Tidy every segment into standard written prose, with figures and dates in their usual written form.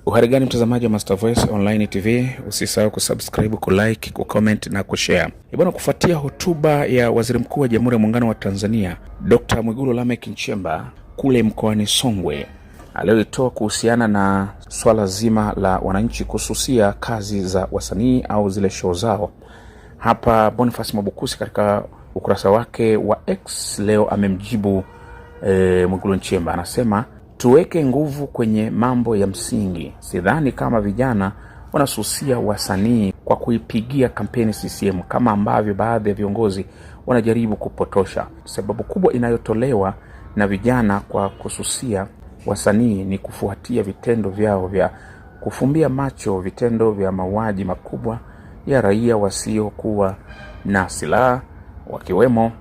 Uhari gani mtazamaji wa Master Voice Online TV, usisahau kusubscribe, kulike, kucomment na kushare. Bwana, kufuatia hotuba ya Waziri Mkuu wa Jamhuri ya Muungano wa Tanzania Dr. Mwigulu Lameck Nchemba kule mkoani Songwe aliyoitoa kuhusiana na swala zima la wananchi kususia kazi za wasanii au zile show zao, hapa Boniface Mwabukusi katika ukurasa wake wa X leo amemjibu Mwigulu Nchemba. Anasema, tuweke nguvu kwenye mambo ya msingi. Sidhani kama vijana wanasusia wasanii kwa kuipigia kampeni CCM kama ambavyo baadhi ya viongozi wanajaribu kupotosha. Sababu kubwa inayotolewa na vijana kwa kususia wasanii ni kufuatia vitendo vyao vya kufumbia macho, vitendo vya mauaji makubwa ya raia wasiokuwa na silaha, wakiwemo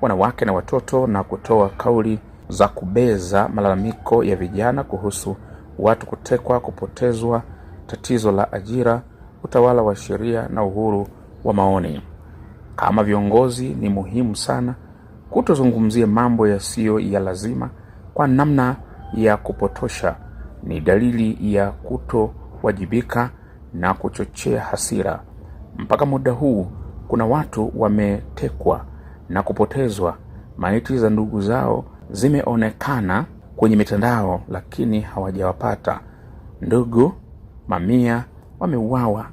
wanawake na watoto, na kutoa kauli za kubeza malalamiko ya vijana kuhusu watu kutekwa, kupotezwa, tatizo la ajira, utawala wa sheria na uhuru wa maoni. Kama viongozi ni muhimu sana kutozungumzia mambo yasiyo ya lazima kwa namna ya kupotosha. Ni dalili ya kutowajibika na kuchochea hasira. Mpaka muda huu kuna watu wametekwa na kupotezwa, maiti za ndugu zao zimeonekana kwenye mitandao lakini hawajawapata. Ndugu mamia wameuawa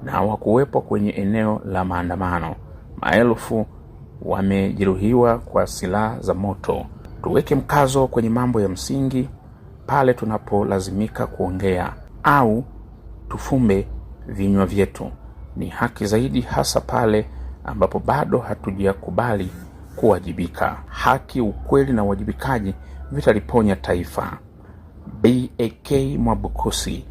na hawakuwepo kwenye eneo la maandamano. Maelfu wamejeruhiwa kwa silaha za moto. Tuweke mkazo kwenye mambo ya msingi pale tunapolazimika kuongea au tufumbe vinywa vyetu. Ni haki zaidi, hasa pale ambapo bado hatujakubali kuwajibika. Haki, ukweli na uwajibikaji vitaliponya taifa. BAK Mwabukusi.